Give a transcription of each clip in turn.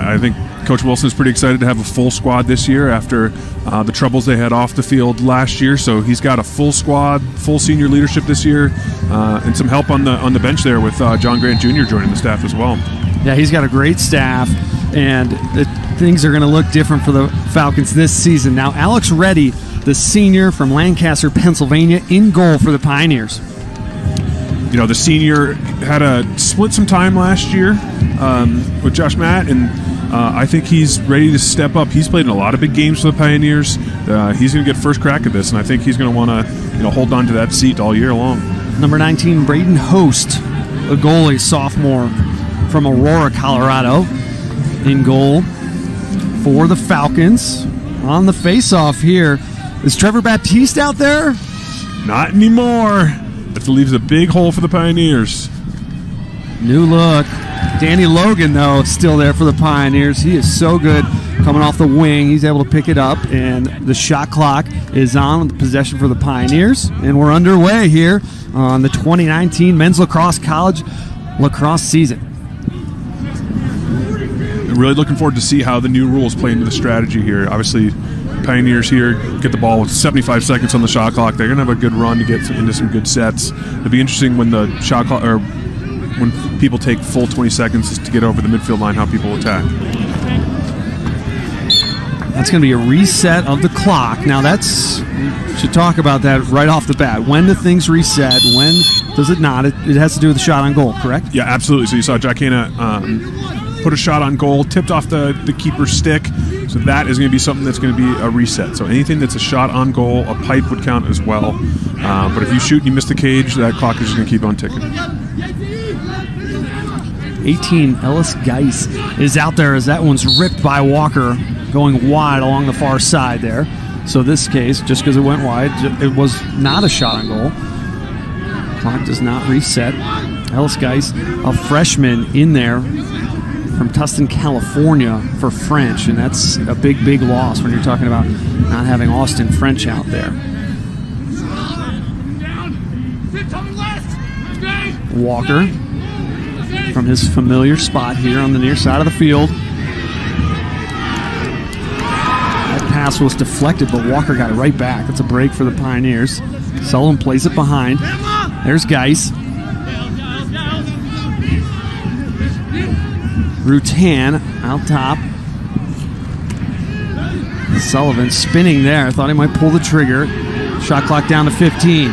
I think Coach Wilson is pretty excited to have a full squad this year after the troubles they had off the field last year. So he's got a full squad, full senior leadership this year, and some help on the bench there with John Grant Jr. joining the staff as well. Yeah, he's got a great staff, and things are going to look different for the Falcons this season. Now, Alex Reddy, the senior from Lancaster, Pennsylvania, in goal for the Pioneers. You know, the senior had to split some time last year with Josh Matt, and I think he's ready to step up. He's played in a lot of big games for the Pioneers. He's going to get first crack at this, and I think he's going to want to hold on to that seat all year long. Number 19, Braden Host, a goalie, sophomore from Aurora, Colorado, in goal for the Falcons. On the face-off here, is Trevor Baptiste out there? Not anymore. That leaves a big hole for the Pioneers. New look. Danny Logan, though, still there for the Pioneers. He is so good coming off the wing. He's able to pick it up, and the shot clock is on the possession for the Pioneers. And we're underway here on the 2019 Men's Lacrosse College lacrosse season. Really looking forward to see how the new rules play into the strategy here. Obviously, Pioneers here get the ball with 75 seconds on the shot clock. They're going to have a good run to get into some good sets. It'll be interesting when the shot clock, or when people take full 20 seconds to get over the midfield line, how people attack. That's going to be a reset of the clock. Now, we should talk about that right off the bat. When do things reset? When does it not? It has to do with the shot on goal, correct? Yeah, absolutely. So you saw Jack Hanna put a shot on goal, tipped off the keeper's stick. So that is going to be something that's going to be a reset. So anything that's a shot on goal, a pipe would count as well. But if you shoot and you miss the cage, that clock is just going to keep on ticking. 18, Ellis Geis is out there as that one's ripped by Walker, going wide along the far side there. So this case, just because it went wide, it was not a shot on goal. Clock does not reset. Ellis Geis, a freshman in there from Tustin, California for French, and that's a big, big loss when you're talking about not having Austin French out there. Walker from his familiar spot here on the near side of the field. That pass was deflected, but Walker got it right back. That's a break for the Pioneers. Sullivan plays it behind. There's Geis. Rutan out top. Sullivan spinning there. Thought he might pull the trigger. Shot clock down to 15.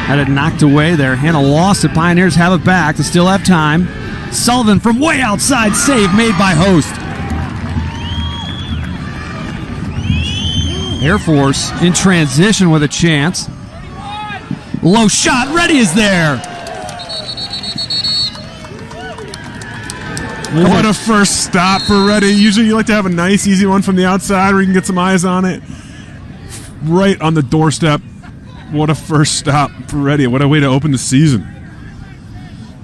Had it knocked away there. Hanna lost it. Pioneers have it back. They still have time. Sullivan from way outside. Save made by Host. Air Force in transition with a chance. Low shot. Reddy is there. What a first stop for Reddy. Usually you like to have a nice, easy one from the outside where you can get some eyes on it. Right on the doorstep. What a first stop for Reddy. What a way to open the season.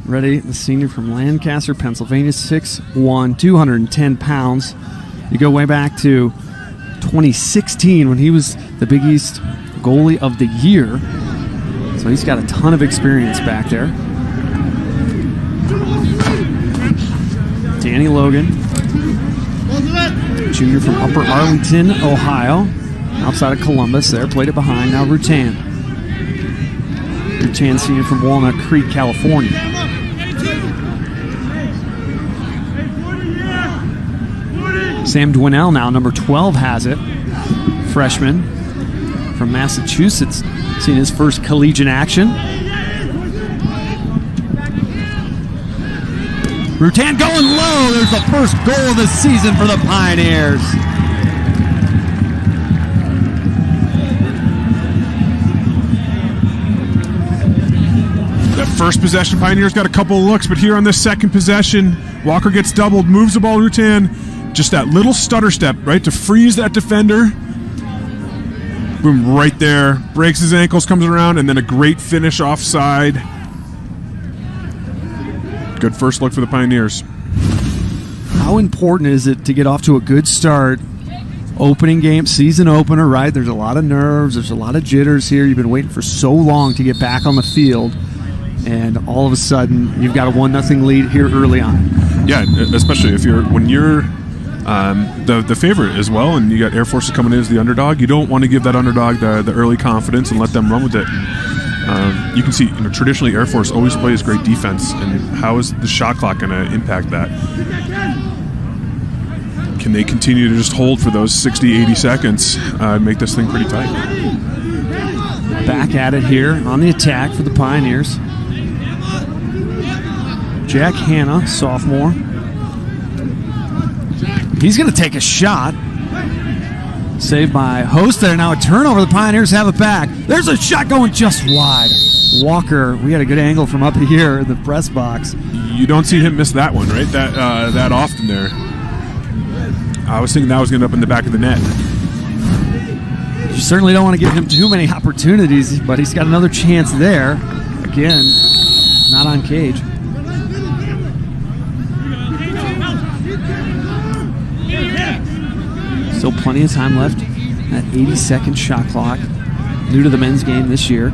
Reddy, the senior from Lancaster, Pennsylvania, 6'1", 210 pounds. You go way back to 2016 when he was the Big East goalie of the year. So he's got a ton of experience back there. Danny Logan, junior from Upper Arlington, Ohio, outside of Columbus there, played it behind. Now Rutan. Rutan, senior from Walnut Creek, California. Sam Dwinell now, number 12, has it. Freshman from Massachusetts, seen his first collegiate action. Rutan going low. There's the first goal of the season for the Pioneers. That first possession, Pioneers got a couple of looks, but here on this second possession, Walker gets doubled, moves the ball to Rutan. Just that little stutter step, right, to freeze that defender. Boom, right there. Breaks his ankles, comes around, and then a great finish offside. Good first look for the Pioneers. How important is it to get off to a good start? Opening game, season opener, right? There's a lot of nerves. There's a lot of jitters here. You've been waiting for so long to get back on the field. and all of a sudden you've got a 1-0 lead here early on. Yeah, especially when you're the favorite as well, and you got Air Force coming in as the underdog. You don't want to give that underdog the early confidence and let them run with it. And, you can see, traditionally Air Force always plays great defense, and how is the shot clock going to impact that? Can they continue to just hold for those 60, 80 seconds and make this thing pretty tight? Back at it here on the attack for the Pioneers. Jack Hanna, sophomore. He's going to take a shot. Saved by Host there. Now a turnover. The Pioneers have it back. There's a shot going just wide. Walker, we had a good angle from up here in the press box. You don't see him miss that one, right? That often there. I was thinking that was going to end up in the back of the net. You certainly don't want to give him too many opportunities, but he's got another chance there. Again, not on cage. Still plenty of time left. That 80-second shot clock. New to the men's game this year.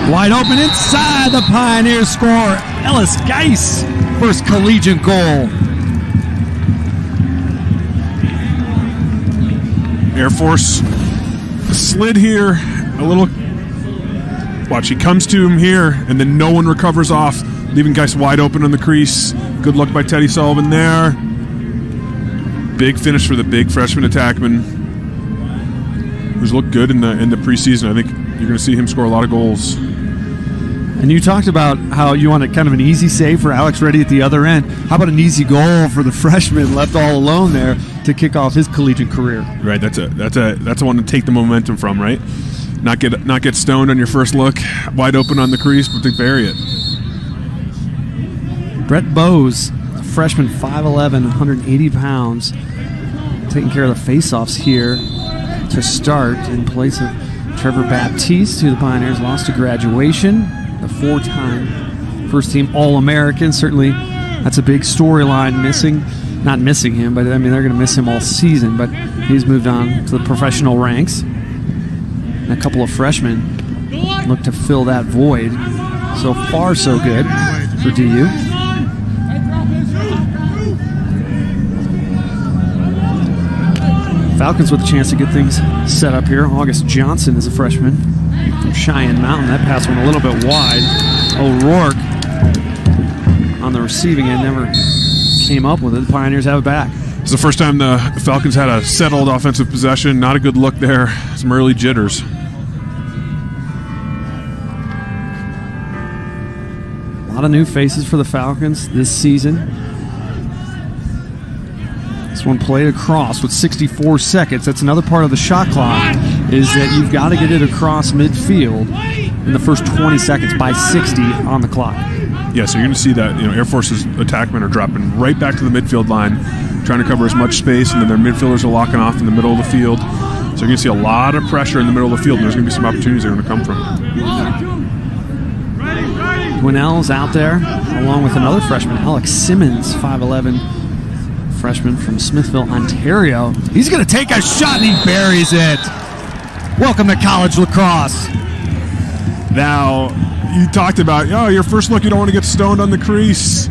Wide open inside, the Pioneers score. Ellis Geis, first collegiate goal. Air Force slid here a little. Watch, he comes to him here, and then no one recovers off, leaving Geis wide open on the crease. Good luck by Teddy Sullivan there. Big finish for the big freshman attackman, who's looked good in the preseason. I think you're going to see him score a lot of goals. And you talked about how you want kind of an easy save for Alex Reddy at the other end. How about an easy goal for the freshman left all alone there to kick off his collegiate career? Right, that's a one to take the momentum from, right? Not get stoned on your first look, wide open on the crease, but to bury it. Brett Bowes, a freshman, 5'11", 180 pounds, taking care of the faceoffs here to start in place of Trevor Baptiste, who the Pioneers lost to graduation. The 4-time first-team All-American. Certainly, that's a big storyline. Not missing him, but I mean they're going to miss him all season. But he's moved on to the professional ranks. And a couple of freshmen look to fill that void. So far, so good for DU. Falcons with a chance to get things set up here. August Johnson is a freshman from Cheyenne Mountain. That pass went a little bit wide. O'Rourke on the receiving end never came up with it. The Pioneers have it back. It's the first time the Falcons had a settled offensive possession. Not a good look there. Some early jitters. A lot of new faces for the Falcons this season. This one played across with 64 seconds. That's another part of the shot clock, is that you've got to get it across midfield in the first 20 seconds by 60 on the clock. Yeah, so you're going to see that Air Force's attackmen are dropping right back to the midfield line, trying to cover as much space, and then their midfielders are locking off in the middle of the field. So you're going to see a lot of pressure in the middle of the field, and there's going to be some opportunities that are going to come from it. Winnell's out there, along with another freshman, Alex Simmons, 5'11", freshman from Smithville, Ontario. He's going to take a shot, and he buries it. Welcome to college lacrosse. Now, you talked about, your first look, you don't want to get stoned on the crease.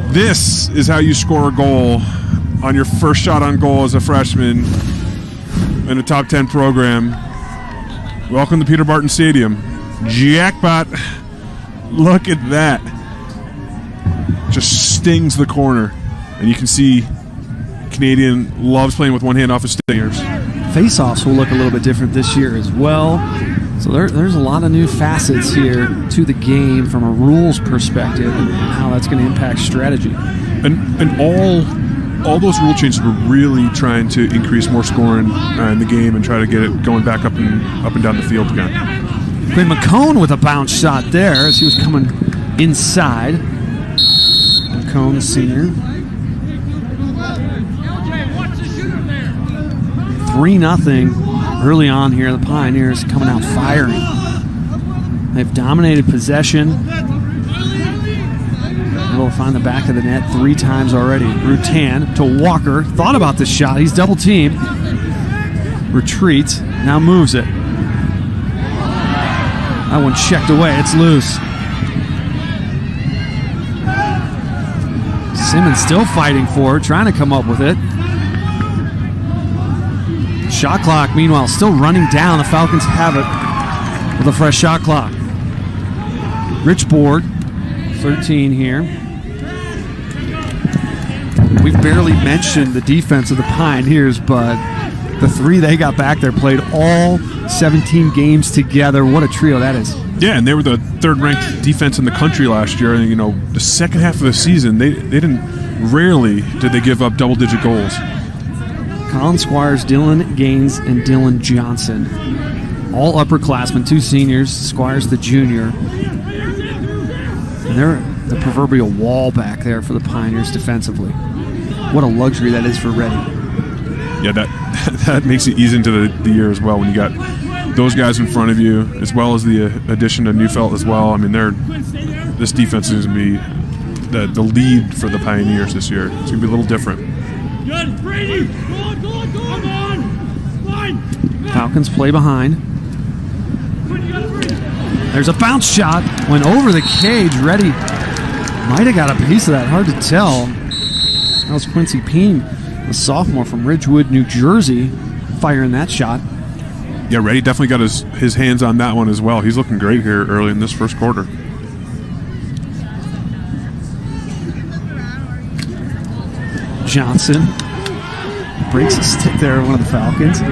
This is how you score a goal on your first shot on goal as a freshman in a top 10 program. Welcome to Peter Barton Stadium. Jackpot. Look at that. Just stings the corner. And you can see Canadian loves playing with one hand off his stingers. Faceoffs will look a little bit different this year as well. So there's a lot of new facets here to the game from a rules perspective and how that's going to impact strategy. And all those rule changes were really trying to increase more scoring in the game and try to get it going back up and down the field again. Quinn McCone with a bounce shot there as he was coming inside. McCone, the senior. 3-0 early on here. The Pioneers coming out firing. They've dominated possession. Able to find the back of the net 3 times already. Rutan to Walker. Thought about this shot. He's double teamed. retreats, now moves it. That one checked away. It's loose. Simmons still fighting for it, trying to come up with it. Shot clock, meanwhile, still running down. The Falcons have it with a fresh shot clock. Rich Board, 13 here. We've barely mentioned the defense of the Pioneers, but the three they got back there played all 17 games together. What a trio that is. Yeah, and they were the third-ranked defense in the country last year. And, you know, the second half of the season, rarely did they give up double-digit goals. Colin Squires, Dylan Gaines, and Dylan Johnson. All upperclassmen, 2 seniors, Squires the junior. And they're the proverbial wall back there for the Pioneers defensively. What a luxury that is for Ready. Yeah, that makes it easy into the year as well when you got those guys in front of you, as well as the addition of Neufeld as well. I mean, this defense is going to be the lead for the Pioneers this year. It's going to be a little different. Good, Brady! Go on! Falcons play behind. There's a bounce shot. Went over the cage. Ready might have got a piece of that. Hard to tell. That was Quincy Peen, a sophomore from Ridgewood, New Jersey, firing that shot. Yeah, Ready definitely got his hands on that one as well. He's looking great here early in this first quarter. Johnson breaks a stick there, one of the Falcons.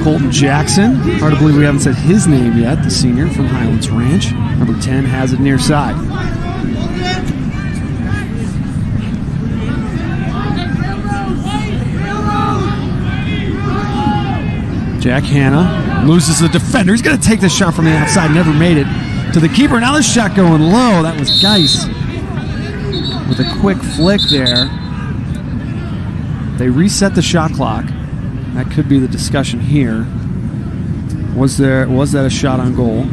Colton Jackson, hard to believe we haven't said his name yet, the senior from Highlands Ranch. Number 10 has it near side. Jack Hanna loses the defender. He's going to take the shot from the outside, never made it to the keeper. Now the shot going low. That was Geis with a quick flick there. They reset the shot clock. That could be the discussion here. Was that a shot on goal?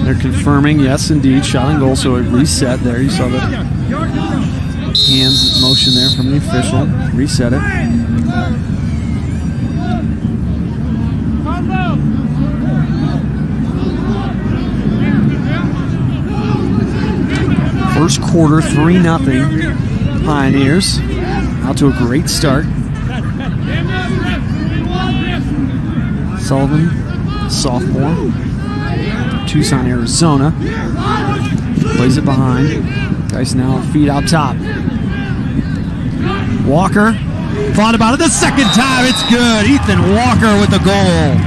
They're confirming, yes, indeed, shot on goal. So it reset there. You saw the hands motion there from the official. Reset it. First quarter, 3-0 Pioneers. Out to a great start. Sullivan, sophomore, Tucson, Arizona. Plays it behind. Guys now feet out top. Walker thought about it the second time. It's good. Ethan Walker with the goal.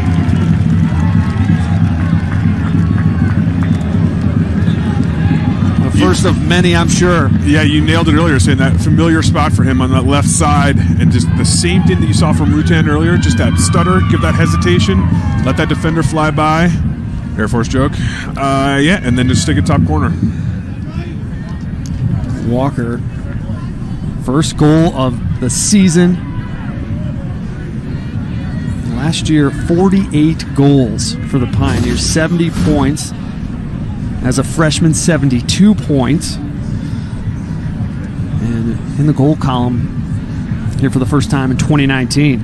First of many, I'm sure. Yeah, you nailed it earlier, saying that familiar spot for him on that left side, and just the same thing that you saw from Rutan earlier, just that stutter, give that hesitation, let that defender fly by. Air Force joke. Yeah, and then just stick it top corner. Walker, first goal of the season. Last year, 48 goals for the Pioneers, 70 points. As a freshman, 72 points. And in the goal column here for the first time in 2019.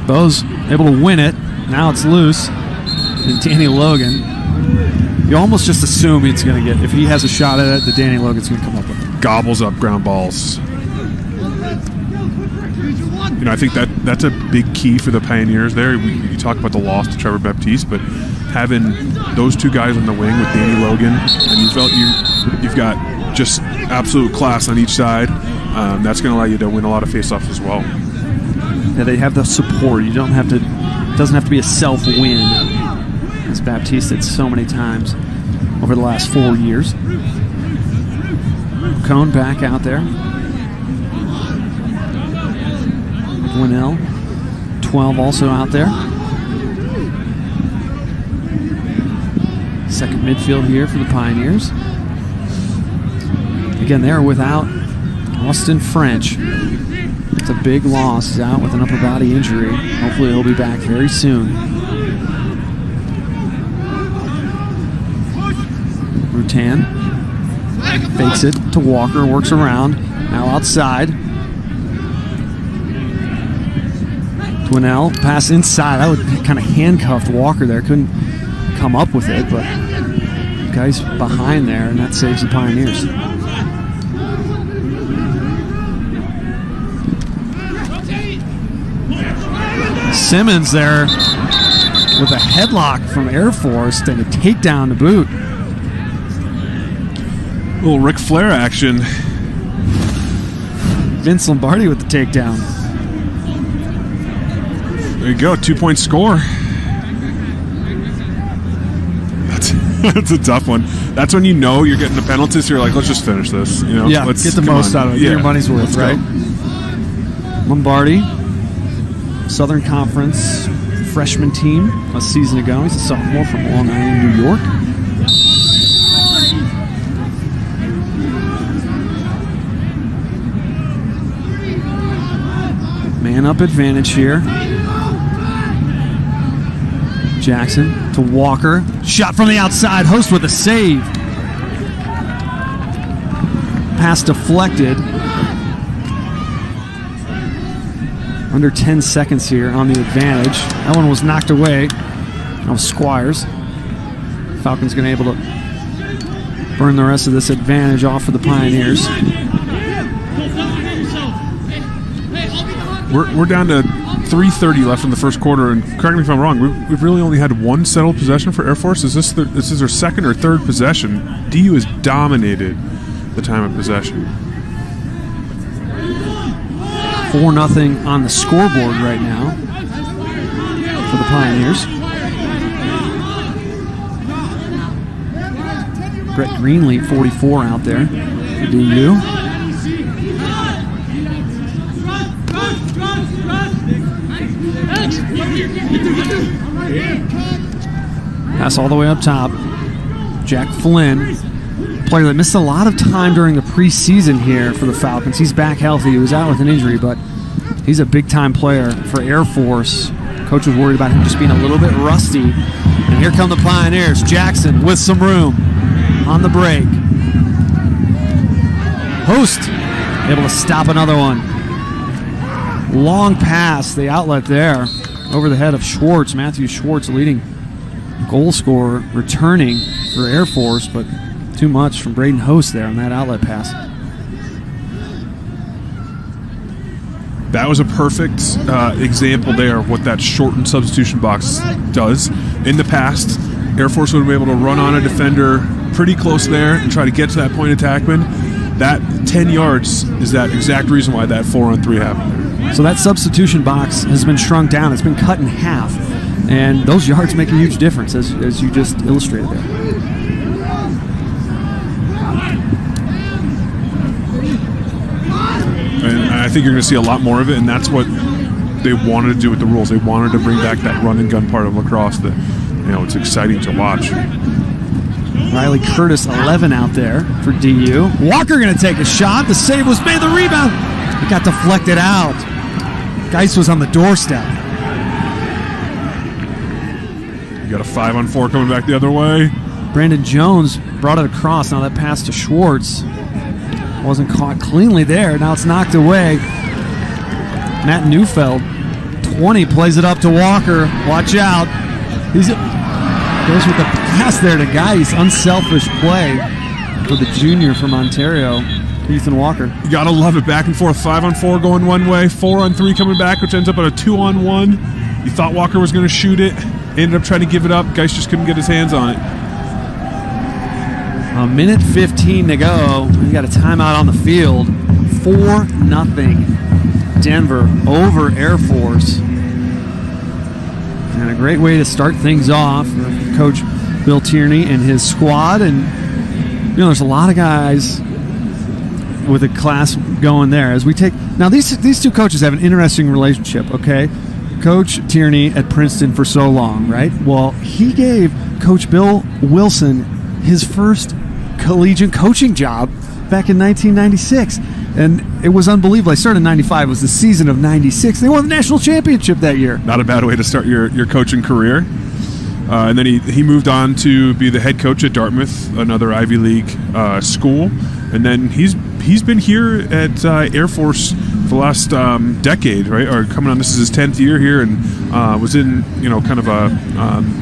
Bo's able to win it. Now it's loose. And Danny Logan, you almost just assume it's going to get, if he has a shot at it, that Danny Logan's going to come up with it. Gobbles up ground balls. You know, I think that's a big key for the Pioneers there. You talk about the loss to Trevor Baptiste, but having those two guys on the wing with Danny Logan, and you've got just absolute class on each side. That's going to allow you to win a lot of faceoffs as well. Yeah, they have the support. You don't have to. It doesn't have to be a self-win, as Baptiste did so many times over the last 4 years. Cone back out there. Winnell, 12 also out there. Second midfield here for the Pioneers. Again, they're without Austin French. It's a big loss. He's out with an upper body injury. Hopefully he'll be back very soon. Rutan fakes it to Walker, works around. Now outside. Dwinell, pass inside. That would kind of handcuffed Walker there. Couldn't come up with it, but guys behind there, and that saves the Pioneers. Simmons there with a headlock from Air Force and a takedown to boot. Little Ric Flair action. Vince Lombardi with the takedown. There you go, 2-point score. That's a tough one. That's when you know you're getting a penalty, so you're like, let's just finish this. You know, Yeah, let's get the most out of it. Get your money's worth, right? Lombardi, Southern Conference freshman team a season ago. He's a sophomore from Long Island, New York. Man up advantage here. Jackson to Walker. Shot from the outside. Host with a save. Pass deflected. Under 10 seconds here on the advantage. That one was knocked away. That was Squires. Falcons going to be able to burn the rest of this advantage off for the Pioneers. We're down to 3:30 left in the first quarter, and correct me if I'm wrong, we've really only had one settled possession for Air Force. Is this their second or third possession? DU has dominated the time of possession. 4-0 on the scoreboard right now for the Pioneers. Brett Greenlee, 44 out there for DU. Pass all the way up top. Jack Flynn, player that missed a lot of time during the preseason here for the Falcons. He's back healthy. He was out with an injury, but he's a big-time player for Air Force. Coach was worried about him just being a little bit rusty. And here come the Pioneers. Jackson with some room on the break. Host able to stop another one. Long pass, the outlet there, over the head of Schwartz. Matthew Schwartz, leading goal scorer, returning for Air Force, but too much from Braden Host there on that outlet pass. That was a perfect example there of what that shortened substitution box does. In the past, Air Force would have been able to run on a defender pretty close there and try to get to that point attackman. That 10 yards is that exact reason why that 4-on-3 happened there. So that substitution box has been shrunk down. It's been cut in half. And those yards make a huge difference, as you just illustrated there. And I think you're going to see a lot more of it, and that's what they wanted to do with the rules. They wanted to bring back that run and gun part of lacrosse that, it's exciting to watch. Riley Curtis, 11 out there for DU. Walker going to take a shot. The save was made. The rebound. It got deflected out. Geis was on the doorstep. You got a 5-on-4 coming back the other way. Brandon Jones brought it across. Now that pass to Schwartz wasn't caught cleanly there. Now it's knocked away. Matt Neufeld, 20, plays it up to Walker. Watch out. He goes with the pass there to Geis. Unselfish play for the junior from Ontario, Ethan Walker. You got to love it. Back and forth. 5-on-4 going one way. 4-on-3 coming back, which ends up at a 2-on-1. You thought Walker was going to shoot it. Ended up trying to give it up. Geis just couldn't get his hands on it. A minute 15 to go. We got a timeout on the field. 4-0 Denver over Air Force. And a great way to start things off for Coach Bill Tierney and his squad. And, there's a lot of guys with a class going there. As we take now, these two coaches have an interesting relationship, okay? Coach Tierney at Princeton for so long, right? Well, he gave Coach Bill Wilson his first collegiate coaching job back in 1996. And it was unbelievable. I started in 95. It was the season of 96. They won the national championship that year. Not a bad way to start your coaching career. and then he moved on to be the head coach at Dartmouth, another Ivy League school, and then he's been here at Air Force for the last decade, right? Or coming on, this is his 10th year here, and was in kind of a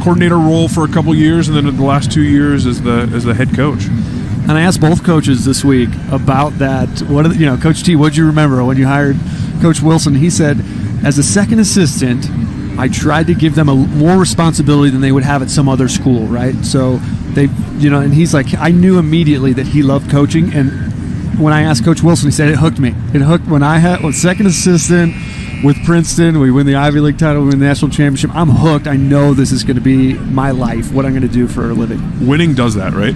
coordinator role for a couple years, and then in the last 2 years as the head coach. And I asked both coaches this week about that. Coach T, what did you remember when you hired Coach Wilson? He said, as a second assistant, I tried to give them more responsibility than they would have at some other school, right? So they, and he's like, I knew immediately that he loved coaching. And when I asked Coach Wilson, he said, it hooked me. It hooked when I was second assistant with Princeton. We win the Ivy League title, we win the national championship. I'm hooked. I know this is going to be my life, what I'm going to do for a living. Winning does that, right?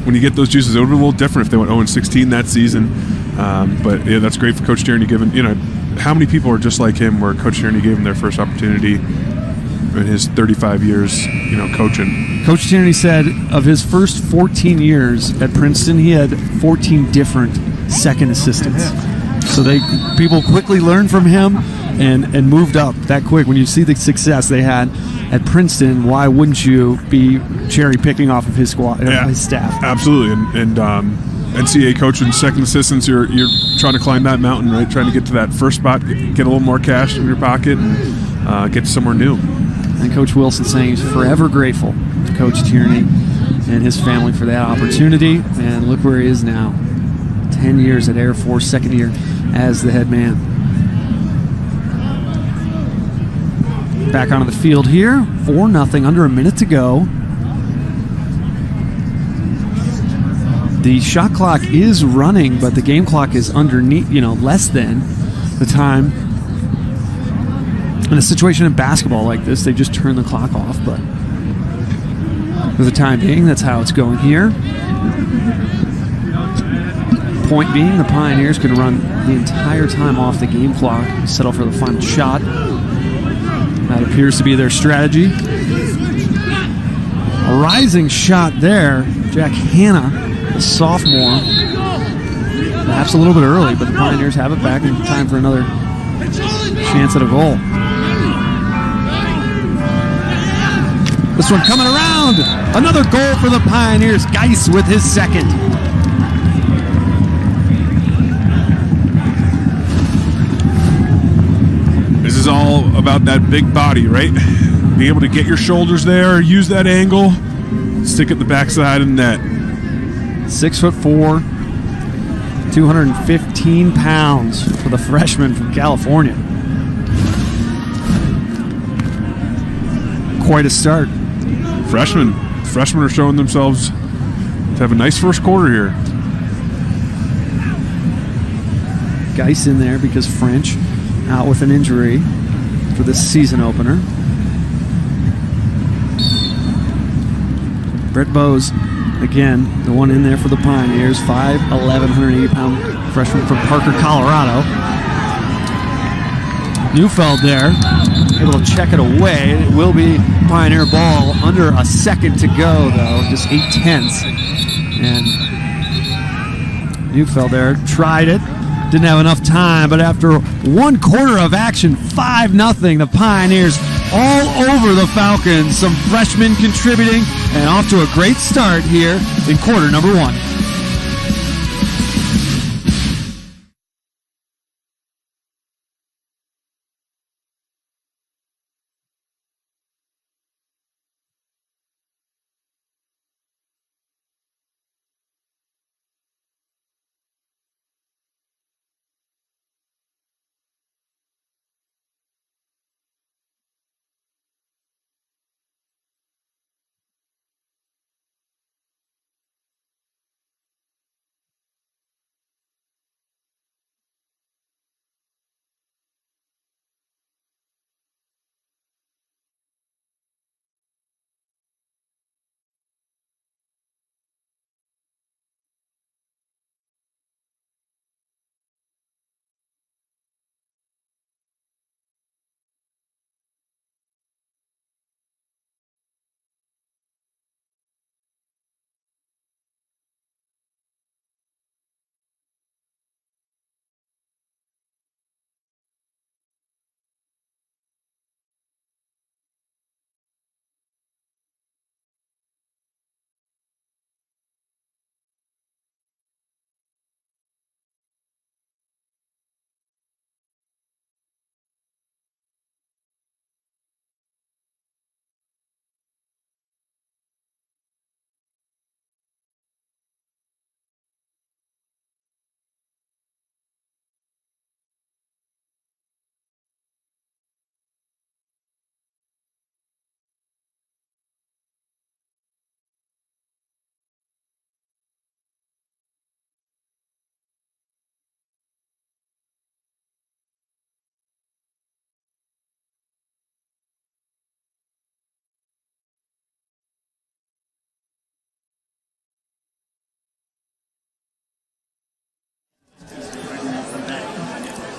When you get those juices, it would be a little different if they went 0-16 that season. But yeah, that's great for Coach Tierney. Given how many people are just like him, where Coach Tierney gave him their first opportunity in his 35 years, coaching. Coach Tierney said of his first 14 years at Princeton, he had 14 different second assistants. So people quickly learned from him and moved up that quick. When you see the success they had at Princeton, why wouldn't you be cherry picking off of his squad, his staff? Absolutely, and NCAA coaching second assistants, you're trying to climb that mountain, right? Trying to get to that first spot, get a little more cash in your pocket, and get to somewhere new. And Coach Wilson saying he's forever grateful to Coach Tierney and his family for that opportunity. And look where he is now. 10 years at Air Force, second year as the head man. Back onto the field here, 4-0, under a minute to go. The shot clock is running, but the game clock is underneath, less than the time. In a situation in basketball like this, they just turn the clock off, but for the time being, that's how it's going here. Point being, the Pioneers can run the entire time off the game clock, settle for the final shot. That appears to be their strategy. A rising shot there. Jack Hanna, the sophomore. Perhaps a little bit early, but the Pioneers have it back in time for another chance at a goal. This one coming around. Another goal for the Pioneers. Geis with his second. This is all about that big body, right? Being able to get your shoulders there, use that angle, stick at the backside of the net. 6'4", 215 pounds for the freshman from California. Quite a start. Freshmen are showing themselves to have a nice first quarter here. Geis in there because French out with an injury for this season opener. Brett Bowes, again, the one in there for the Pioneers, 5'11", 180-pound freshman from Parker, Colorado. Neufeld there, able to check it away. It will be Pioneer ball under a second to go, though, just 8/10. And Neufeld there tried it. Didn't have enough time, but after one quarter of action, 5-0, the Pioneers all over the Falcons. Some freshmen contributing and off to a great start here in quarter number 1.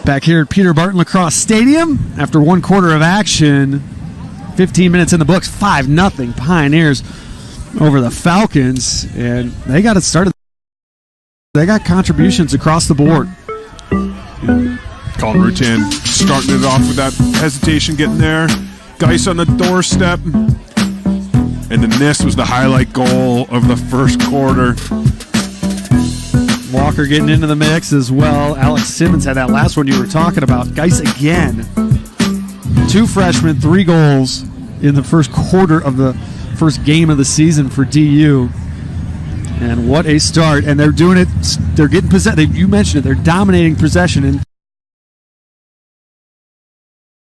Back here at Peter Barton Lacrosse Stadium, after one quarter of action, 15 minutes in the books, 5-0 Pioneers over the Falcons, and they got it started. They got contributions across the board. Colin Rutan starting it off with that hesitation getting there. Geis on the doorstep. And then this was the highlight goal of the first quarter. Walker getting into the mix as well. Alex Simmons had that last one you were talking about. Geis again. 2 freshmen, 3 goals in the first quarter of the first game of the season for DU. And what a start. And they're doing it. They're getting possession. You mentioned it. They're dominating possession. And